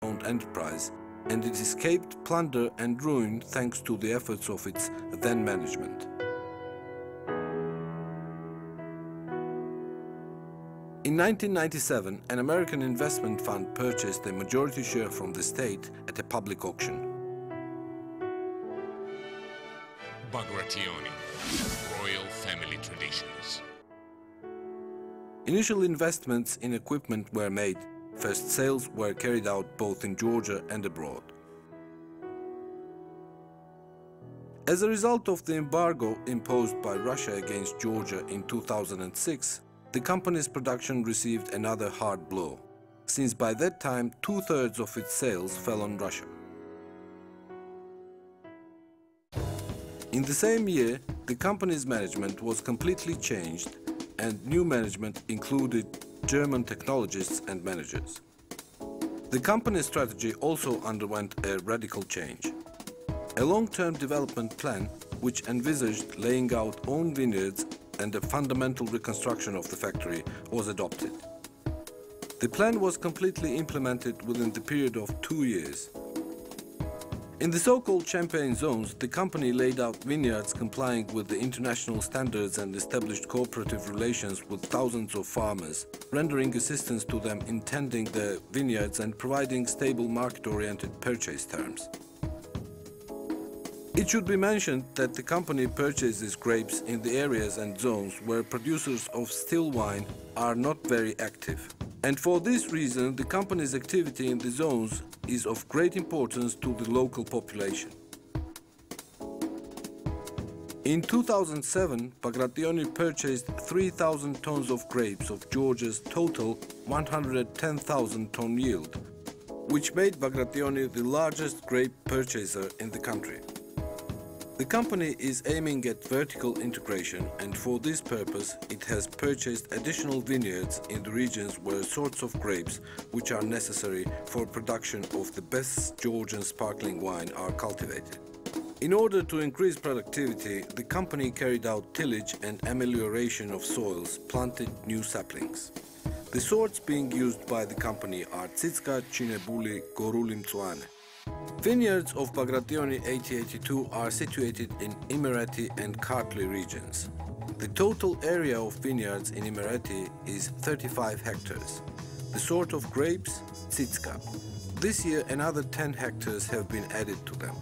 owned enterprise, and it escaped plunder and ruin thanks to the efforts of its then management. In 1997, an American investment fund purchased a majority share from the state at a public auction. Bagrationi, royal family traditions. Initial investments in equipment were made. First sales were carried out both in Georgia and abroad. As a result of the embargo imposed by Russia against Georgia in 2006, the company's production received another hard blow, since by that time 2/3 of its sales fell on Russia. In the same year, the company's management was completely changed and new management included German technologists and managers. The company's strategy also underwent a radical change. A long-term development plan which envisaged laying out own vineyards and a fundamental reconstruction of the factory was adopted. The plan was completely implemented within the period of 2 years. In the so-called Champagne zones, the company laid out vineyards complying with the international standards and established cooperative relations with thousands of farmers, rendering assistance to them in tending the vineyards and providing stable market-oriented purchase terms. It should be mentioned that the company purchases grapes in the areas and zones where producers of still wine are not very active. And for this reason, the company's activity in the zones is of great importance to the local population. In 2007, Bagrationi purchased 3,000 tons of grapes of Georgia's total 110,000 ton yield, which made Bagrationi the largest grape purchaser in the country. The company is aiming at vertical integration, and for this purpose it has purchased additional vineyards in the regions where sorts of grapes which are necessary for production of the best Georgian sparkling wine are cultivated. In order to increase productivity, the company carried out tillage and amelioration of soils, planted new saplings. The sorts being used by the company are Tsitska, Chinebuli, Gorulim Tsuane. Vineyards of Bagrationi 8082 are situated in Imereti and Kartli regions. The total area of vineyards in Imereti is 35 hectares. The sort of grapes, Tsitska. This year another 10 hectares have been added to them.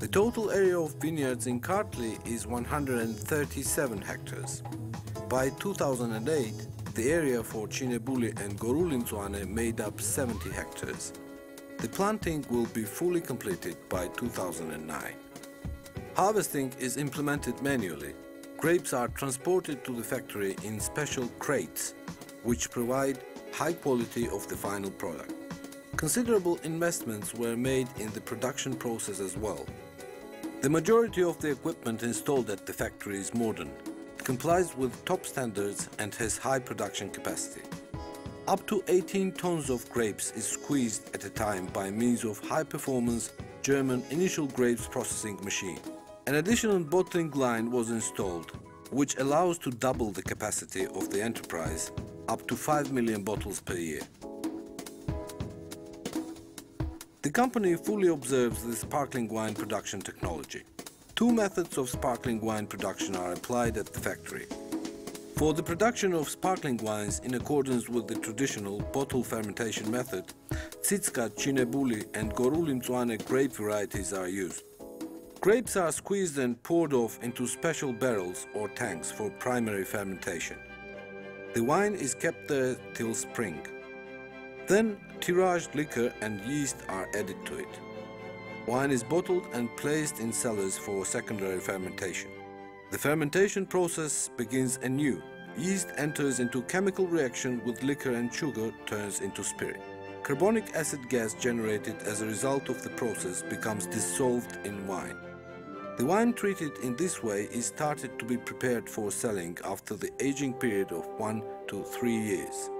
The total area of vineyards in Kartli is 137 hectares. By 2008, the area for Chinebuli and Gorulim Tsuane made up 70 hectares. The planting will be fully completed by 2009. Harvesting is implemented manually. Grapes are transported to the factory in special crates, which provide high quality of the final product. Considerable investments were made in the production process as well. The majority of the equipment installed at the factory is modern, complies with top standards and has high production capacity. Up to 18 tons of grapes is squeezed at a time by means of high-performance German initial grapes processing machine. An additional bottling line was installed, which allows to double the capacity of the enterprise, up to 5 million bottles per year. The company fully observes the sparkling wine production technology. 2 methods of sparkling wine production are applied at the factory. For the production of sparkling wines in accordance with the traditional bottle fermentation method, Tsitska, Chinebuli and Gorulim Tsuane grape varieties are used. Grapes are squeezed and poured off into special barrels or tanks for primary fermentation. The wine is kept there till spring. Then tiraged liquor and yeast are added to it. Wine is bottled and placed in cellars for secondary fermentation. The fermentation process begins anew. Yeast enters into chemical reaction with liquor and sugar turns into spirit. Carbonic acid gas generated as a result of the process becomes dissolved in wine. The wine treated in this way is started to be prepared for selling after the aging period of 1 to 3 years.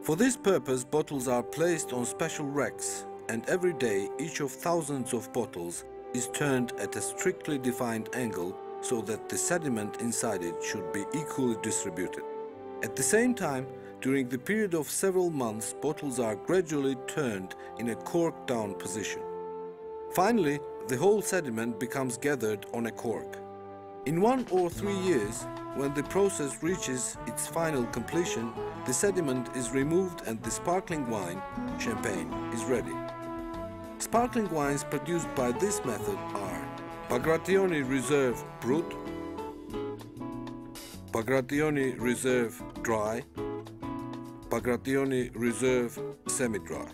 For this purpose, bottles are placed on special racks, and every day each of thousands of bottles is turned at a strictly defined angle so that the sediment inside it should be equally distributed. At the same time, during the period of several months, bottles are gradually turned in a cork-down position. Finally, the whole sediment becomes gathered on a cork. In 1 or 3 years, when the process reaches its final completion, the sediment is removed and the sparkling wine, champagne, is ready. Sparkling wines produced by this method are Bagrationi Reserve Brut, Bagrationi Reserve Dry, Bagrationi Reserve Semi-Dry.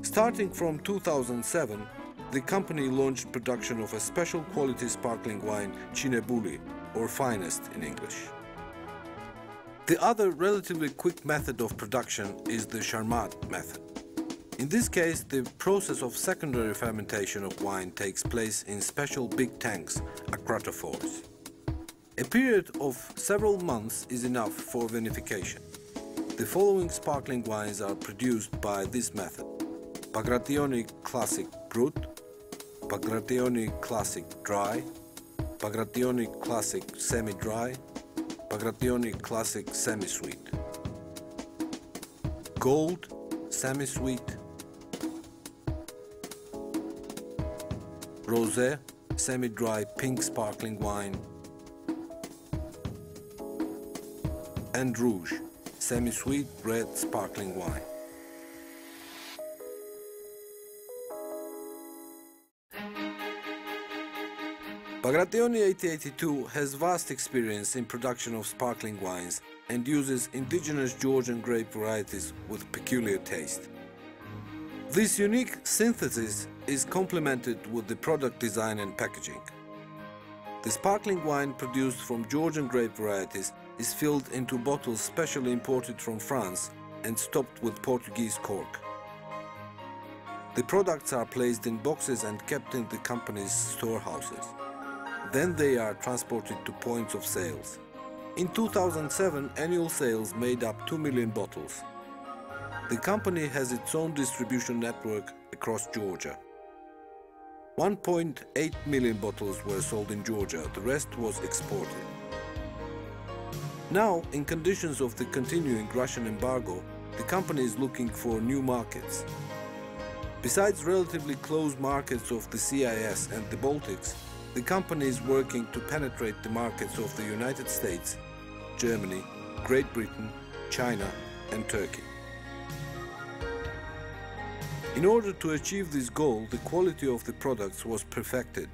Starting from 2007, the company launched production of a special quality sparkling wine, Cinebuli, or finest in English. The other relatively quick method of production is the Charmat method. In this case, the process of secondary fermentation of wine takes place in special big tanks, acratophores. A period of several months is enough for vinification. The following sparkling wines are produced by this method: Bagrationi Classic Brut, Bagrationi Classic Dry, Bagrationi Classic Semi-Dry, Bagrationi Classic Semi-Sweet. Gold, Semi-Sweet, Rosé, Semi-Dry Pink Sparkling Wine, and Rouge, Semi-Sweet Red Sparkling Wine. Bagrationi 8082 has vast experience in production of sparkling wines and uses indigenous Georgian grape varieties with peculiar taste. This unique synthesis is complemented with the product design and packaging. The sparkling wine produced from Georgian grape varieties is filled into bottles specially imported from France and stopped with Portuguese cork. The products are placed in boxes and kept in the company's storehouses. Then they are transported to points of sales. In 2007, annual sales made up 2 million bottles. The company has its own distribution network across Georgia. 1.8 million bottles were sold in Georgia, the rest was exported. Now, in conditions of the continuing Russian embargo, the company is looking for new markets. Besides relatively closed markets of the CIS and the Baltics, the company is working to penetrate the markets of the United States, Germany, Great Britain, China, and Turkey. In order to achieve this goal, the quality of the products was perfected.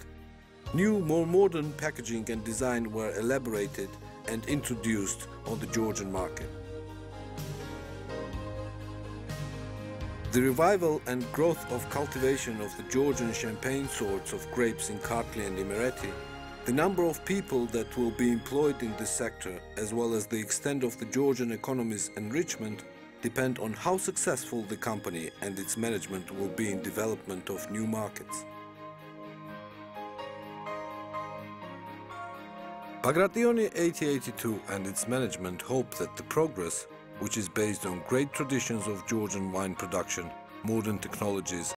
New, more modern packaging and design were elaborated and introduced on the Georgian market. The revival and growth of cultivation of the Georgian champagne sorts of grapes in Kartli and Imereti, the number of people that will be employed in this sector, as well as the extent of the Georgian economy's enrichment, depend on how successful the company and its management will be in development of new markets. Bagrationi 8082 and its management hope that the progress, which is based on great traditions of Georgian wine production, modern technologies